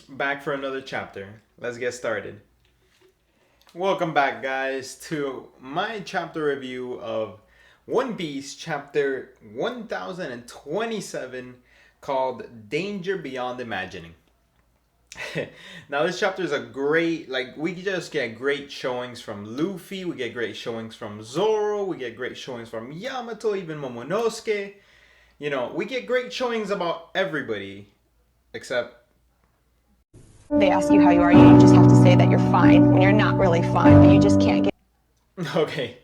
Back for another chapter. Let's get started. Welcome back, guys, to my chapter review of One Piece chapter 1027 called Danger Beyond Imagining. Now, this chapter is a great, we just get great showings from Luffy, we get great showings from Zoro, we get great showings from Yamato, even Momonosuke. We get great showings about everybody except They ask you how you are, you just have to say that you're fine when you're not really fine, but you just can't get. okay.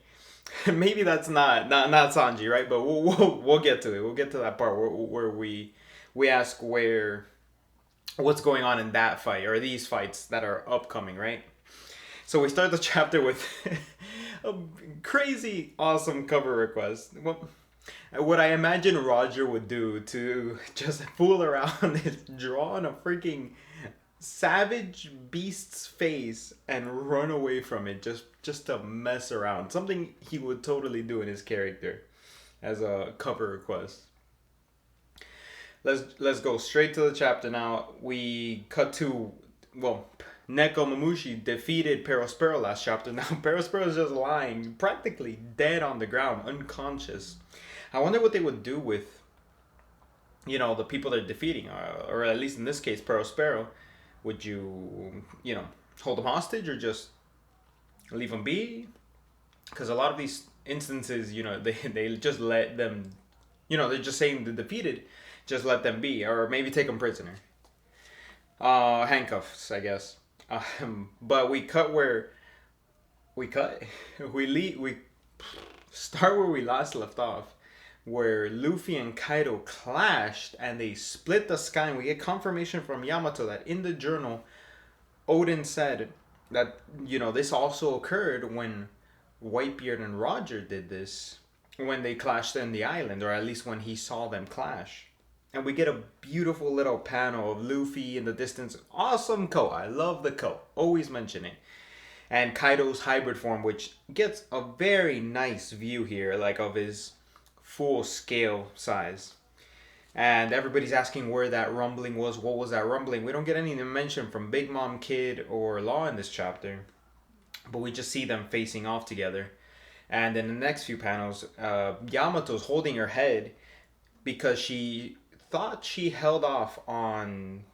Maybe that's not Sanji, right? But we'll get to it. We'll get to that part where we ask what's going on in that fight or these fights that are upcoming, right? So we start the chapter with a crazy awesome cover request. Well, what I imagine Roger would do to just fool around is draw on a freaking savage beast's face and run away from it just to mess around. Something he would totally do in his character as a cover request. Let's go straight to the chapter now. We cut to Neko Mamushi defeated Perospero last chapter. Now Perospero is just lying, practically dead on the ground, unconscious. I wonder what they would do with the people they're defeating, or at least in this case Perospero. Would you hold them hostage or just leave them be? Because a lot of these instances, they just let them, they're just saying the defeated, just let them be, or maybe take them prisoner. Handcuffs, I guess. But we cut where we cut. We start where we last left off, where Luffy and Kaido clashed and they split the sky. And we get confirmation from Yamato that in the journal, Odin said that this also occurred when Whitebeard and Roger did this when they clashed in the island, or at least when he saw them clash. And we get a beautiful little panel of Luffy in the distance. Awesome coat. I love the coat. Always mention it. And Kaido's hybrid form, which gets a very nice view here, like of his full scale size. And everybody's asking where that rumbling was. What was that rumbling? We don't get any mention from Big Mom Kid or Law in this chapter, but we just see them facing off together. And in the next few panels, Yamato's holding her head because she thought she held off on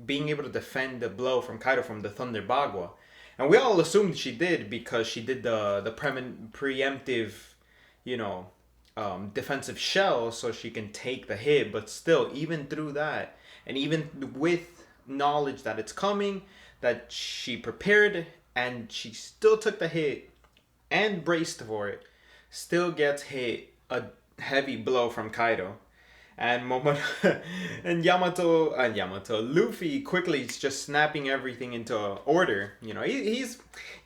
being able to defend the blow from Kaido from the Thunder Bagua. And we all assumed she did because she did the preemptive, you know, defensive shell so she can take the hit. But still, even through that, and even with knowledge that it's coming, that she prepared and she still took the hit and braced for it, still gets hit a heavy blow from Kaido. And and Yamato Luffy quickly is just snapping everything into order. He's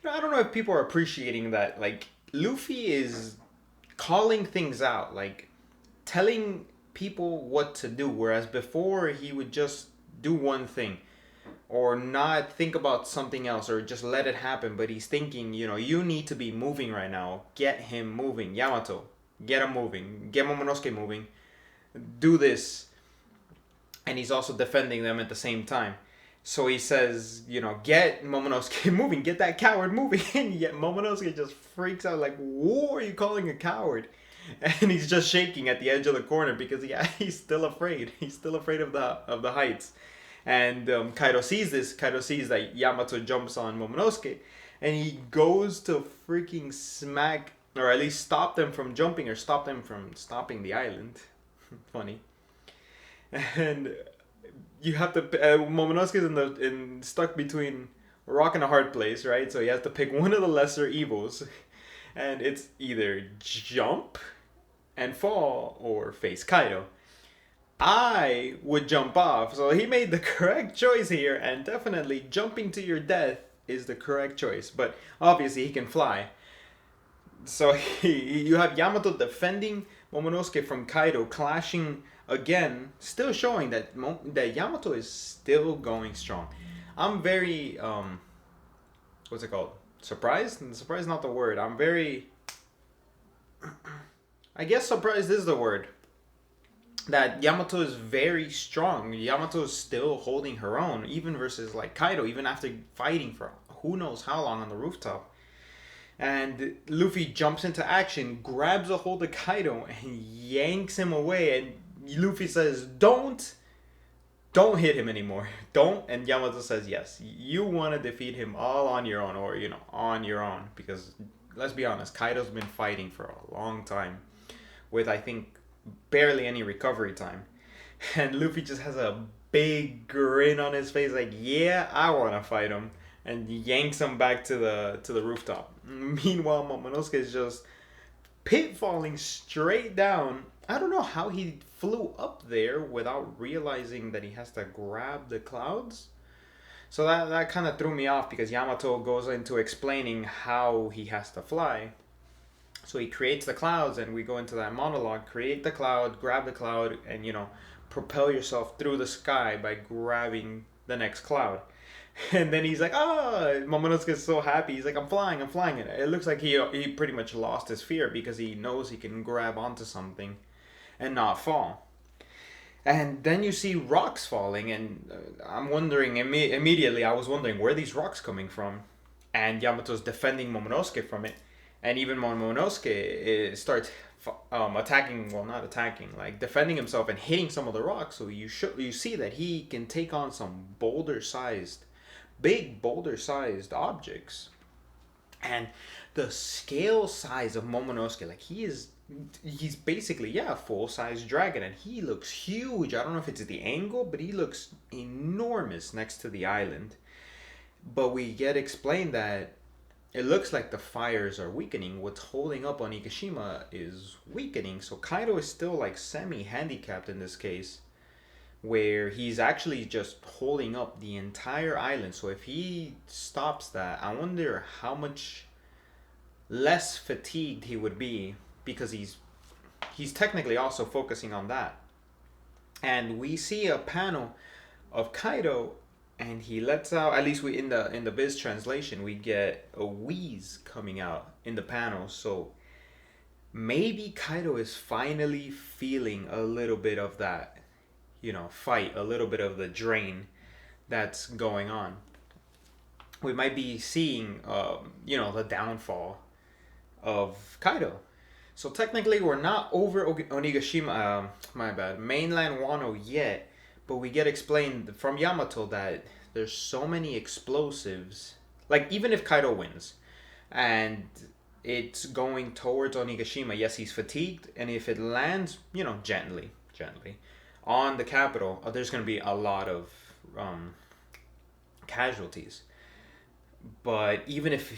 I don't know if people are appreciating that. Like, Luffy is calling things out, like telling people what to do, whereas before he would just do one thing or not think about something else or just let it happen. But he's thinking, you need to be moving right now. Get him moving. Yamato, get him moving. Get Momonosuke moving. Do this. And he's also defending them at the same time. So he says, get Momonosuke moving, get that coward moving. And yet Momonosuke just freaks out like, who are you calling a coward? And he's just shaking at the edge of the corner because he's still afraid. He's still afraid of the heights. And Kaido sees this. Kaido sees that Yamato jumps on Momonosuke, and he goes to freaking smack, or at least stop them from jumping, or stop them from stopping the island. Funny. And you have to Momonosuke's in stuck between a rock and a hard place, right? So he has to pick one of the lesser evils, and it's either jump and fall or face Kaido. I would jump off, so he made the correct choice here, and definitely jumping to your death is the correct choice. But obviously he can fly, so you have Yamato defending Momonosuke from Kaido clashing again, still showing that Yamato is still going strong. I'm very what's it called? Surprised? Surprised not the word. I'm very I guess surprised is the word. that Yamato is very strong. Yamato is still holding her own, even versus like Kaido, even after fighting for who knows how long on the rooftop. And Luffy jumps into action, grabs a hold of Kaido, and yanks him away. And Luffy says, don't hit him anymore. Don't." And Yamato says, "Yes, you want to defeat him all on your own, or, on your own. Because let's be honest, Kaido's been fighting for a long time with, I think, barely any recovery time." And Luffy just has a big grin on his face, like, "Yeah, I want to fight him." And yanks him back to the rooftop. Meanwhile, Momonosuke is just pitfalling straight down. I don't know how he flew up there without realizing that he has to grab the clouds. So that kind of threw me off, because Yamato goes into explaining how he has to fly. So he creates the clouds, and we go into that monologue: create the cloud, grab the cloud, and propel yourself through the sky by grabbing the next cloud. And then he's like, Momonosuke is so happy. He's like, I'm flying. And it looks like he pretty much lost his fear, because he knows he can grab onto something and not fall. And then you see rocks falling, and I'm wondering, immediately I was wondering, where are these rocks coming from? And Yamato's defending Momonosuke from it. And even Momonosuke starts attacking, well, not attacking, like defending himself and hitting some of the rocks. So you see that he can take on some big boulder-sized objects. And the scale size of Momonosuke, like he's basically, yeah, a full-size dragon, and he looks huge. I don't know if it's the angle, but he looks enormous next to the island. But we get explained that it looks like the fires are weakening. What's holding up Onigashima is weakening. So Kaido is still like semi-handicapped in this case, where he's actually just holding up the entire island. So if he stops that, I wonder how much less fatigued he would be, because he's technically also focusing on that. And we see a panel of Kaido, and he lets out, at least we in the Viz translation, we get a wheeze coming out in the panel. So maybe Kaido is finally feeling a little bit of that, fight, a little bit of the drain that's going on. We might be seeing, the downfall of Kaido. So technically, we're not over Onigashima, mainland Wano yet, but we get explained from Yamato that there's so many explosives. Like, even if Kaido wins, and it's going towards Onigashima, yes, he's fatigued, and if it lands, gently, on the capital, there's going to be a lot of casualties. But even if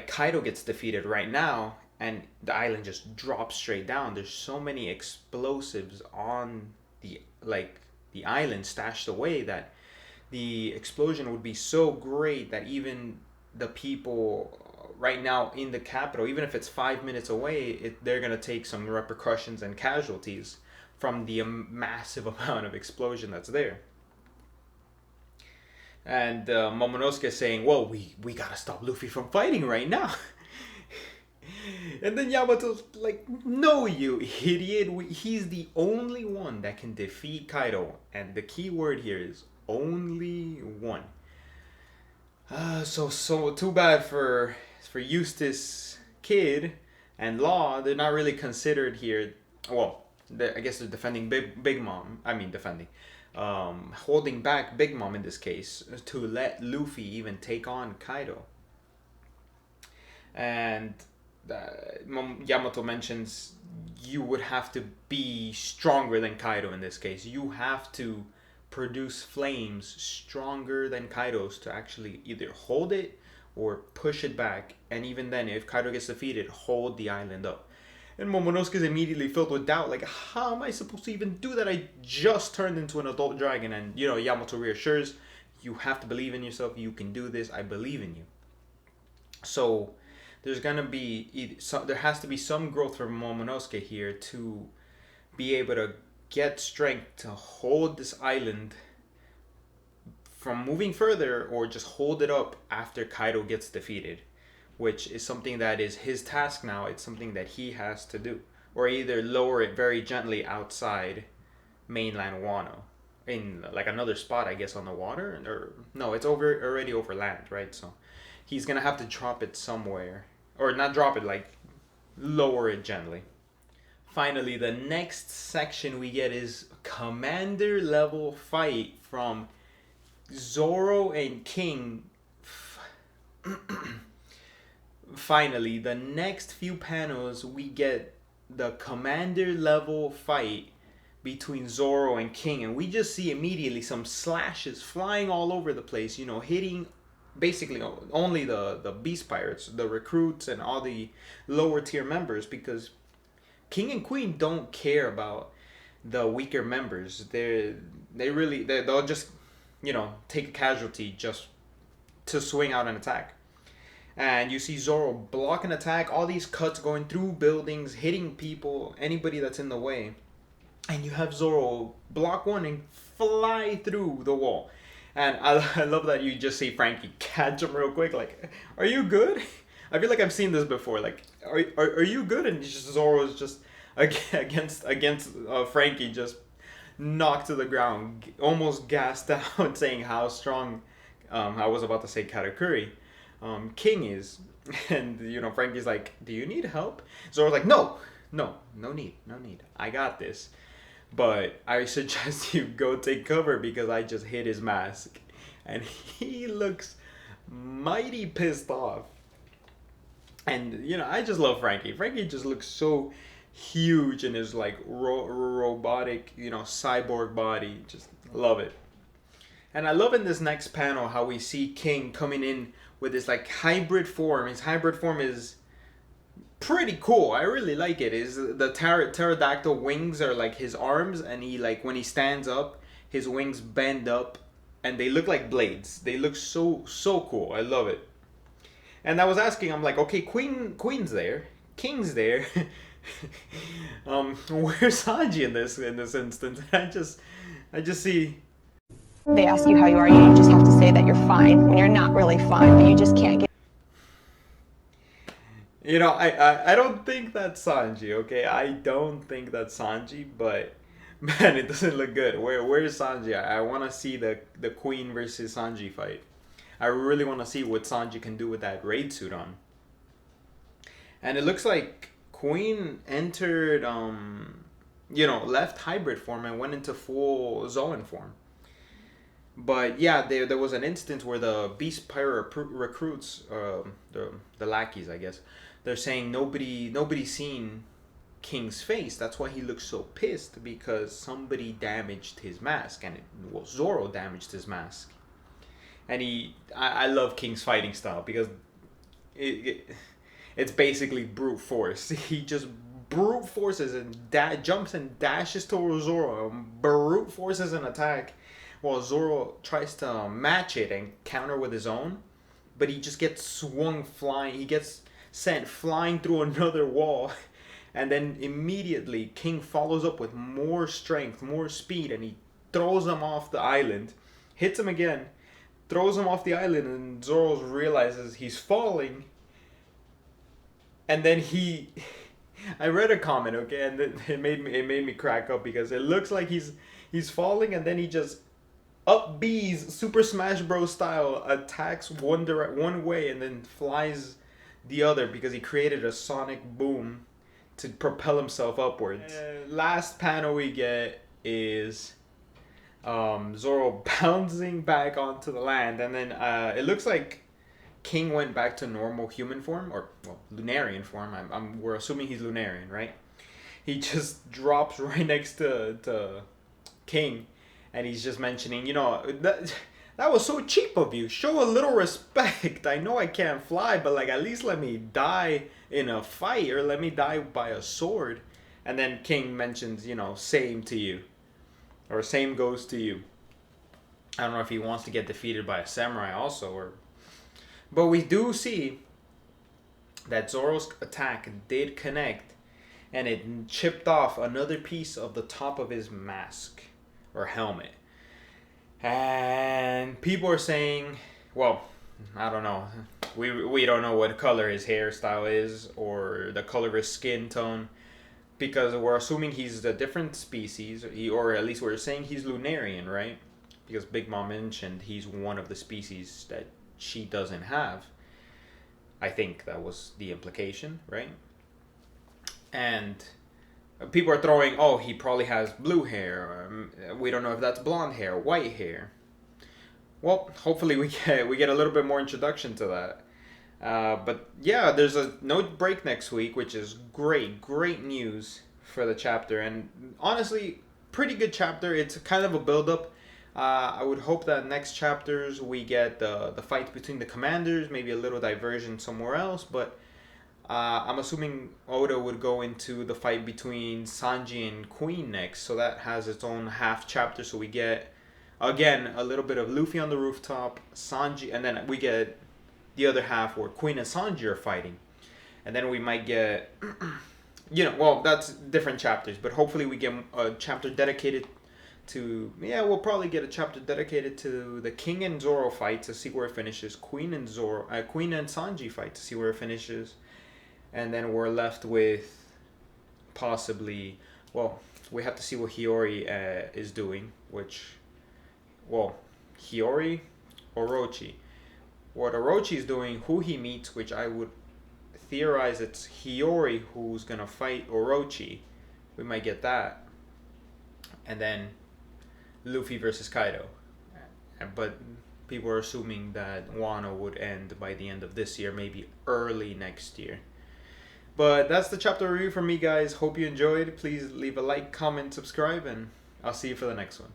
Kaido gets defeated right now and the island just drops straight down, there's so many explosives on the island stashed away that the explosion would be so great that even the people right now in the capital, even if it's 5 minutes away, they're going to take some repercussions and casualties from the massive amount of explosion that's there. And Momonosuke is saying, well, we gotta stop Luffy from fighting right now. And then Yamato's like, no, you idiot. He's the only one that can defeat Kaido. And the key word here is only one. So too bad for Eustace Kid and Law. They're not really considered here. Well, I guess they're defending Big Mom. I mean, defending. Holding back Big Mom in this case to let Luffy even take on Kaido. And Yamato mentions you would have to be stronger than Kaido in this case. You have to produce flames stronger than Kaido's to actually either hold it or push it back. And even then, if Kaido gets defeated, hold the island up. And Momonosuke is immediately filled with doubt, like, how am I supposed to even do that? I just turned into an adult dragon. And, Yamato reassures, you have to believe in yourself. You can do this. I believe in you. So there's going to be, there has to be some growth for Momonosuke here to be able to get strength to hold this island from moving further, or just hold it up after Kaido gets defeated, which is something that is his task now. It's something that he has to do. Or either lower it very gently outside mainland Wano, in like another spot, I guess, on the water, or no, it's over already over land, right? So he's gonna have to drop it somewhere, or not drop it, like lower it gently. Finally, the next section we get is commander level fight from Zoro and King. Finally, the next few panels we get the commander level fight between Zoro and King, and we just see immediately some slashes flying all over the place, you know, hitting basically only the beast pirates, the recruits, and all the lower tier members, because King and Queen don't care about the weaker members. They'll just, you know, take a casualty just to swing out an attack. And you see Zoro block an attack, all these cuts going through buildings, hitting people, anybody that's in the way. And you have Zoro block one and fly through the wall. And I love that you just see Frankie catch him real quick, like, are you good? I feel like I've seen this before, like, are you good? And Zoro's just against Frankie, just knocked to the ground, almost gassed out, saying how strong, I was about to say Katakuri, King is. And, you know, Frankie's like, do you need help? Zoro's like, no need, I got this. But I suggest you go take cover because I just hit his mask. And he looks mighty pissed off. And, you know, I just love Frankie. Frankie just looks so huge in his, like, robotic, you know, cyborg body. Just love it. And I love in this next panel how we see King coming in with this, like, hybrid form. His hybrid form is pretty cool. I really like it. Is the pterodactyl wings are like his arms, and he, like, when he stands up, his wings bend up and they look like blades. They look so cool. I love it. And I was asking, I'm like, okay, Queen's there, King's there. Where's Sanji in this instance? I just see. They ask you how you are, you just have to say that you're fine when you're not really fine, but you just can't get. You know, I don't think that's Sanji, okay? I don't think that's Sanji, but man, it doesn't look good. Where's Sanji? I want to see the Queen versus Sanji fight. I really want to see what Sanji can do with that raid suit on. And it looks like Queen entered, you know, left hybrid form and went into full Zoan form. But yeah, there was an instance where the Beast Pirate recruits, the lackeys, I guess, they're saying nobody's seen King's face. That's why he looks so pissed, because somebody damaged his mask, and Zoro damaged his mask. And I love King's fighting style because it's basically brute force. He just brute forces and jumps and dashes towards Zoro, and brute forces an attack, while Zoro tries to match it and counter with his own, but he just gets swung flying. He gets sent flying through another wall, and then immediately King follows up with more strength, more speed, and he throws him off the island, hits him again, throws him off the island, and Zoro realizes he's falling. And then I read a comment, okay, and it made me crack up, because it looks like he's falling, and then he just up B's Super Smash Bros. Style attacks one way and then flies the other, because he created a sonic boom to propel himself upwards. Last panel we get is Zoro bouncing back onto the land, and then it looks like King went back to normal human form, or Lunarian form. We're assuming he's Lunarian, right? He just drops right next to King, and he's just mentioning, you know, that was so cheap of you. Show a little respect. I know I can't fly, but, like, at least let me die in a fight, or let me die by a sword. And then King mentions, you know, same to you, or same goes to you. I don't know if he wants to get defeated by a samurai also, but we do see that Zoro's attack did connect, and it chipped off another piece of the top of his mask or helmet. And people are saying, well, I don't know. We don't know what color his hairstyle is or the color of his skin tone. because we're assuming he's a different species, or at least we're saying he's Lunarian, right? Because Big Mom mentioned he's one of the species that she doesn't have. I think that was the implication, right? And people are throwing, oh, he probably has blue hair. Or, we don't know if that's blonde hair, white hair. Well, hopefully we get a little bit more introduction to that. But yeah, there's a no break next week, which is great news for the chapter. And honestly, pretty good chapter. It's kind of a build up. I would hope that next chapters we get the fight between the commanders, maybe a little diversion somewhere else. But I'm assuming Oda would go into the fight between Sanji and Queen next, so that has its own half chapter. So we get again a little bit of Luffy on the rooftop, Sanji, and then we get the other half where Queen and Sanji are fighting, and then we might get, well, that's different chapters, but hopefully we get a chapter dedicated to, we'll probably get a chapter dedicated to the King and Zoro fight to see where it finishes, Queen and Sanji fight to see where it finishes, and then we're left with possibly, well, we have to see what Hiyori is doing, which, well, Hiyori, Orochi. What Orochi is doing, who he meets, which I would theorize it's Hiyori who's gonna fight Orochi. We might get that. And then Luffy versus Kaido. But people are assuming that Wano would end by the end of this year, maybe early next year. But that's the chapter review from me, guys. Hope you enjoyed. Please leave a like, comment, subscribe, and I'll see you for the next one.